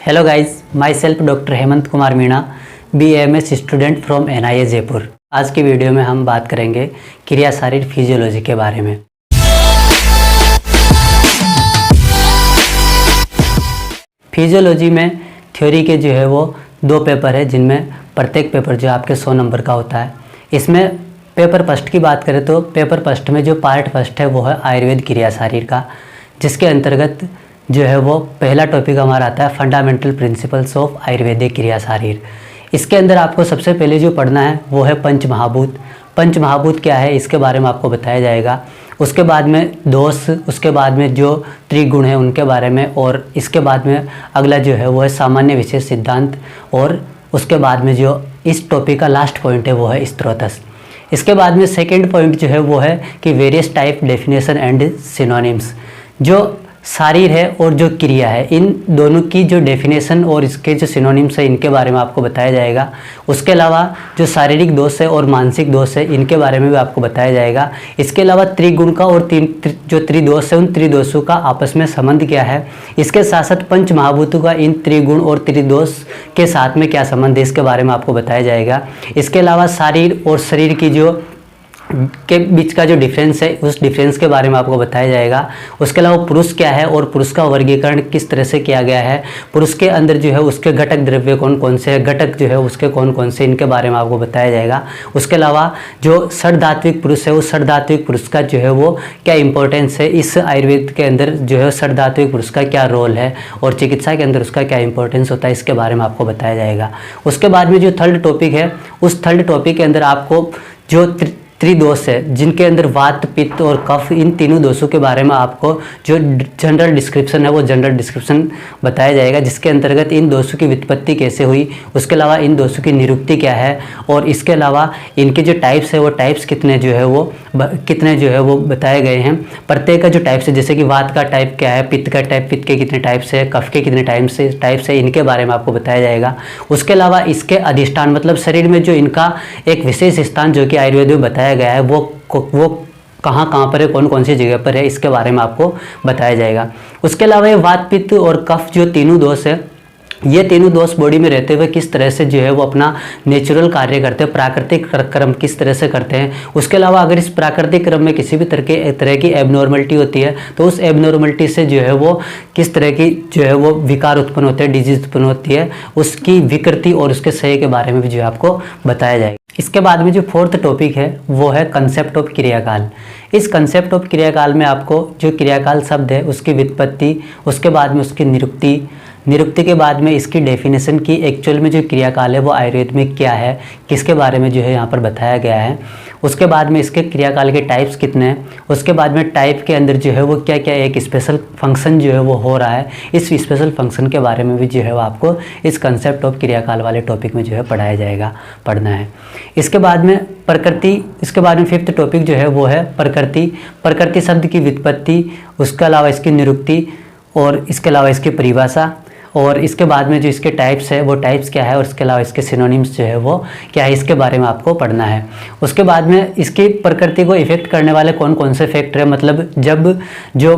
Hello guys, my self doctor Hemant Kumar Meena, BAMS student from NIA Jaipur. आज की video में हम बात करेंगे क्रिया शारीर फिजियोलॉजी के बारे में। फिजियोलॉजी में थ्योरी के जो है वो 2 पेपर है, जिनमें प्रत्येक पेपर जो आपके 100 नंबर का होता है। इसमें पेपर फर्स्ट की बात करें तो पेपर फर्स्ट में जो पार्ट फर्स्ट है वो है आयुर्वेद क्रिया शारीर का, जिसके अंतर्गत जो है वो पहला टॉपिक हमारा आता है फंडामेंटल प्रिंसिपल्स ऑफ आयुर्वेदिक क्रिया शारीर। इसके अंदर आपको सबसे पहले जो पढ़ना है वो है पंचमहाभूत। पंचमहाभूत क्या है इसके बारे में आपको बताया जाएगा। उसके बाद में दोष, उसके बाद में जो त्रिगुण है उनके बारे में, और इसके बाद में अगला जो है वो है सामान्य विशेष सिद्धांत, और उसके बाद में जो इस टॉपिक का लास्ट पॉइंट है वो है स्त्रोतस। इसके बाद में सेकेंड पॉइंट जो है वो है कि various type definition and synonyms. जो शारीर है और जो क्रिया है, इन दोनों की जो डेफिनेशन और इसके जो सिनोनिम्स है इनके बारे में आपको बताया जाएगा। उसके अलावा जो शारीरिक दोष है और मानसिक दोष है इनके बारे में भी आपको बताया जाएगा। इसके अलावा त्रिगुण का और जो त्रिदोष है उन त्रिदोषों का आपस में संबंध क्या है। इसके साथ साथ पंच महाभूतों का इन त्रिगुण और त्रिदोष के साथ में क्या संबंध है इसके बारे में आपको बताया जाएगा। इसके अलावा शारीर और शरीर की जो के बीच का जो डिफरेंस है उस डिफरेंस के बारे में आपको बताया जाएगा। उसके अलावा पुरुष क्या है और पुरुष का वर्गीकरण किस तरह से किया गया है, पुरुष के अंदर जो है उसके घटक द्रव्य कौन कौन से हैं, घटक जो है उसके कौन कौन से, इनके बारे में आपको बताया जाएगा। उसके अलावा जो षडधात्विक पुरुष है उस षडधात्विक पुरुष का जो है वो क्या इंपॉर्टेंस है, इस आयुर्वेद के अंदर जो है षडधात्विक पुरुष का क्या रोल है और चिकित्सा के अंदर उसका क्या इंपॉर्टेंस होता है, इसके बारे में आपको बताया जाएगा। उसके बाद में जो थर्ड टॉपिक है उस थर्ड टॉपिक के अंदर आपको जो त्रिदोष है, जिनके अंदर वात, पित्त और कफ, इन तीनों दोषों के बारे में आपको जो जनरल डिस्क्रिप्शन है वो जनरल डिस्क्रिप्शन बताया जाएगा, जिसके अंतर्गत इन दोषों की व्युत्पत्ति कैसे हुई, उसके अलावा इन दोषों की निरुक्ति क्या है, और इसके अलावा इनके जो टाइप्स है वो टाइप्स कितने जो है वो बताए गए हैं। प्रत्येक का जो टाइप्स है, जैसे कि वात का टाइप क्या है, पित्त का टाइप, पित्त के कितने टाइप्स है, कफ के कितने टाइप्स है, इनके बारे में आपको बताया जाएगा। उसके अलावा इसके अधिष्ठान, मतलब शरीर में जो इनका एक विशेष स्थान जो कि आयुर्वेद में बताया गया है वो कहाँ पर है, कौन कौन सी जगह पर है, इसके बारे में आपको बताया जाएगा। उसके अलावा ये वात, पित्त और कफ जो तीनों दोष है, ये तीनों दोष बॉडी में रहते हुए किस तरह से जो है वो अपना नेचुरल कार्य करते हैं, प्राकृतिक क्रम किस तरह से करते हैं। उसके अलावा अगर इस प्राकृतिक क्रम में किसी भी तरह की एबनॉर्मलिटी होती है तो उस एबनॉर्मलिटी से जो है वो किस तरह की जो है वो विकार उत्पन्न होते हैं, डिजीज उत्पन्न होती है, उसकी विकृति और उसके सही के बारे में भी जो है आपको बताया जाएगा। इसके बाद में जो फोर्थ टॉपिक है वो है कंसेप्ट ऑफ क्रियाकाल। इस कंसेप्ट ऑफ क्रियाकाल में आपको जो क्रियाकाल शब्द है उसकी व्युत्पत्ति, उसके बाद में उसकी निरुक्ति के बाद में इसकी डेफिनेशन की एक्चुअल में जो क्रियाकाल है वो आयुर्वेद में क्या है, किसके बारे में जो है यहाँ पर बताया गया है। उसके बाद में इसके क्रियाकाल के टाइप्स कितने हैं, उसके बाद में टाइप के अंदर जो है वो क्या क्या एक स्पेशल फंक्शन जो है वो हो रहा है, इस स्पेशल फंक्शन के बारे में भी जो है वो आपको इस कंसेप्ट ऑफ क्रियाकाल वाले टॉपिक में जो है पढ़ना है। इसके बाद में प्रकृति, इसके बाद में फिफ्थ टॉपिक जो है वो है प्रकृति शब्द की व्युत्पत्ति, उसके अलावा इसकी निरुक्ति, और इसके अलावा इसकी परिभाषा, और इसके बाद में जो इसके टाइप्स है वो टाइप्स क्या है, और इसके अलावा इसके सिनोनिम्स जो है वो क्या है, इसके बारे में आपको पढ़ना है। उसके बाद में इसकी प्रकृति को इफेक्ट करने वाले कौन कौन से फैक्टर है, मतलब जब जो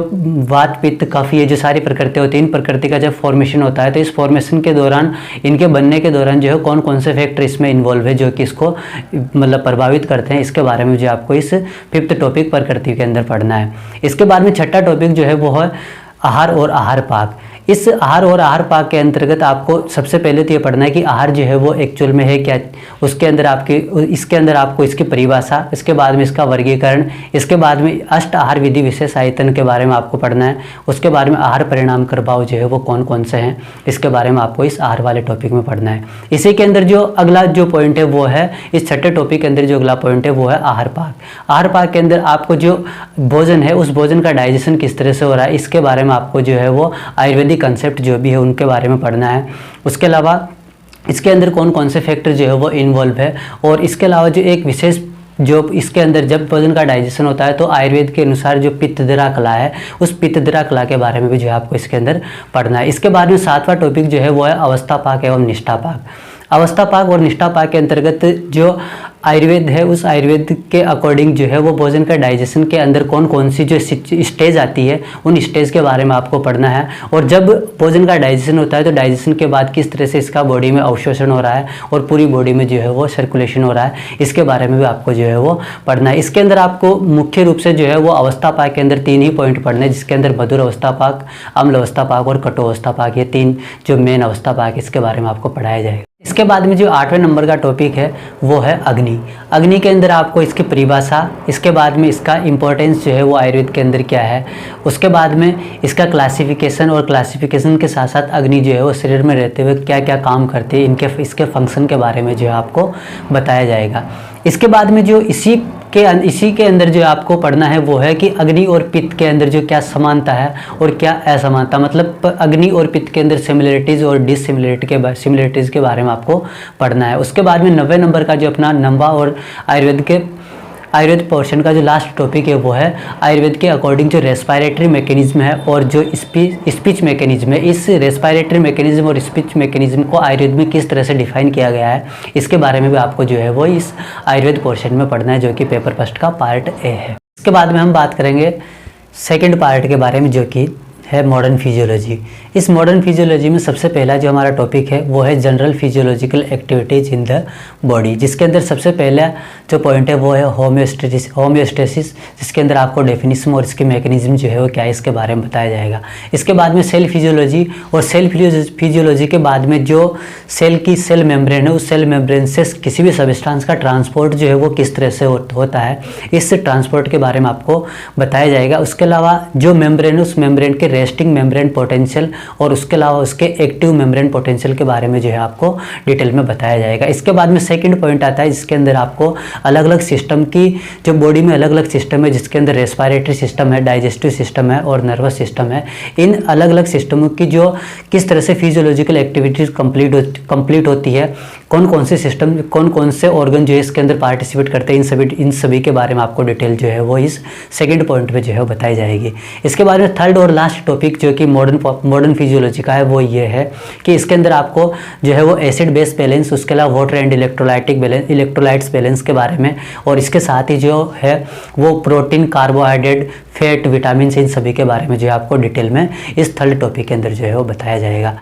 वात, पित्त, कफ, ये जो सारी प्रकृति होती है, इन प्रकृति का जब फॉर्मेशन होता है तो इस फॉर्मेशन के दौरान, इनके बनने के दौरान जो है कौन कौन से फैक्टर इसमें इन्वॉल्व है जो कि इसको मतलब प्रभावित करते हैं, इसके बारे में जो आपको इस फिफ्थ टॉपिक प्रकृति के अंदर पढ़ना है। इसके बाद में छठा टॉपिक जो है वो है आहार और आहार पाक। इस आहार और आहार पाक के अंतर्गत आपको सबसे पहले तो ये पढ़ना है कि आहार जो है वो एक्चुअल में है क्या, इसके अंदर आपको इसकी परिभाषा, इसके बाद में इसका वर्गीकरण, इसके बाद में अष्ट आहार विधि विशेष आयतन के बारे में आपको पढ़ना है। उसके बाद में आहार परिणाम प्रभाव जो है वो कौन कौन से हैं, इसके बारे में आपको इस आहार वाले टॉपिक में पढ़ना है। इसी के अंदर जो अगला जो पॉइंट है वो है, इस छठे टॉपिक के अंदर जो अगला पॉइंट है वो है आहार पाक। आहार पाक के अंदर आपको जो भोजन है उस भोजन का डाइजेशन किस तरह से हो रहा है, इसके बारे में आपको जो है वो आयुर्वेदिक कंसेप्ट जो भी है उनके बारे में पढ़ना है। उसके अलावा इसके अंदर कौन कौन से फैक्टर जो है वो इन्वॉल्व है, और इसके अलावा जो एक विशेष जो इसके अंदर जब भोजन का डाइजेशन होता है तो आयुर्वेद के अनुसार जो पित्तदरा कला है उस पित्तदरा कला के बारे में भी जो है आपको इसके अंदर पढ़ना है। इसके बाद में सातवां टॉपिक जो है वो है अवस्था पाक एवं निष्ठा पाक। अवस्थापाक और निष्ठापाक के अंतर्गत जो आयुर्वेद है, उस आयुर्वेद के अकॉर्डिंग जो है वो भोजन का डाइजेशन के अंदर कौन कौन सी जो स्टेज आती है, उन स्टेज के बारे में आपको पढ़ना है। और जब भोजन का डाइजेशन होता है तो डाइजेशन के बाद किस तरह से इसका बॉडी में अवशोषण हो रहा है और पूरी बॉडी में जो है वो सर्कुलेशन हो रहा है, इसके बारे में भी आपको जो है वो पढ़ना है। इसके अंदर आपको मुख्य रूप से जो है वो अवस्थापाक के अंदर 3 ही पॉइंट पढ़ने हैं, जिसके अंदर मधुर अवस्थापाक, अम्ल अवस्थापाक और कटु अवस्थापाक, ये 3 जो मेन अवस्थापाक, इसके बारे में आपको पढ़ाया जाएगा। इसके बाद में जो 8वें नंबर का टॉपिक है वो है अग्नि। अग्नि के अंदर आपको इसकी परिभाषा, इसके बाद में इसका इम्पोर्टेंस जो है वो आयुर्वेद के अंदर क्या है, उसके बाद में इसका क्लासिफिकेशन, और क्लासिफिकेशन के साथ साथ अग्नि जो है वो शरीर में रहते हुए क्या क्या काम करती है, इसके फंक्शन के बारे में जो है आपको बताया जाएगा। इसके बाद में जो इसी के अंदर जो आपको पढ़ना है वो है कि अग्नि और पित्त के अंदर जो क्या समानता है और क्या असमानता, मतलब अग्नि और पित्त के अंदर सिमिलरिटीज़ और डिससिमिलरिटीज़ के बारे में आपको पढ़ना है। उसके बाद में 90 नंबर का जो अपना नंबा और आयुर्वेद पोर्शन का जो लास्ट टॉपिक है वो है आयुर्वेद के अकॉर्डिंग जो रेस्पिरेटरी मैकेनिज्म है और जो स्पीच मैकेनिज्म है, इस रेस्पिरेटरी मैकेनिज्म और स्पीच मैकेनिज्म को आयुर्वेद में किस तरह से डिफाइन किया गया है, इसके बारे में भी आपको जो है वो इस आयुर्वेद पोर्शन में पढ़ना है, जो कि पेपर फर्स्ट का पार्ट ए है। इसके बाद में हम बात करेंगे सेकेंड पार्ट के बारे में, जो कि है मॉडर्न फिजियोलॉजी। इस मॉडर्न फिजियोलॉजी में सबसे पहला जो हमारा टॉपिक है वो है general physiological activities in the body, जिसके अंदर सबसे पहला जो पॉइंट है वो है होम्योस्टेसिस, जिसके अंदर आपको डेफिनेशन और इसके मैकेनिज्म जो है वो क्या है, इसके बारे में बताया जाएगा। इसके बाद में सेल फिजियोलॉजी, और सेल फिजियोलॉजी के बाद में जो सेल मेम्ब्रेन है, उस सेल मेम्ब्रेन से किसी भी सब्सटेंस का ट्रांसपोर्ट जो है वो किस तरह से होता है, इस ट्रांसपोर्ट के बारे में आपको बताया जाएगा। उसके अलावा जो मेम्ब्रेन है, उस मेम्ब्रेन के रेस्टिंग मेम्ब्रेन पोटेंशियल और उसके अलावा उसके एक्टिव मेम्ब्रेन पोटेंशियल के बारे में जो है आपको डिटेल में बताया जाएगा। इसके बाद में सेकंड पॉइंट आता है, जिसके अंदर आपको अलग अलग सिस्टम की, जो बॉडी में अलग अलग सिस्टम है, जिसके अंदर रेस्पिरेटरी सिस्टम है, डाइजेस्टिव सिस्टम है और नर्वस सिस्टम है, इन अलग अलग सिस्टमों की जो किस तरह से फिजियोलॉजिकल एक्टिविटीज कंप्लीट होती है, कौन कौन से सिस्टम, कौन कौन से ऑर्गन जो है इसके अंदर पार्टिसिपेट करते हैं, इन सभी के बारे में आपको डिटेल जो है वो इस सेकंड पॉइंट पे जो है बताई जाएगी। इसके बाद में थर्ड और लास्ट टॉपिक जो कि मॉडर्न फिजियोलॉजी का है वो ये है कि इसके अंदर आपको जो है वो एसिड बेस बैलेंस, उसके अलावा वाटर एंड इलेक्ट्रोलाइट्स बैलेंस के बारे में, और इसके साथ ही जो है वो प्रोटीन, कार्बोहाइड्रेट, फैट, विटामिन, इन सभी के बारे में जो है आपको डिटेल में इस थर्ड टॉपिक के अंदर जो है वो बताया जाएगा।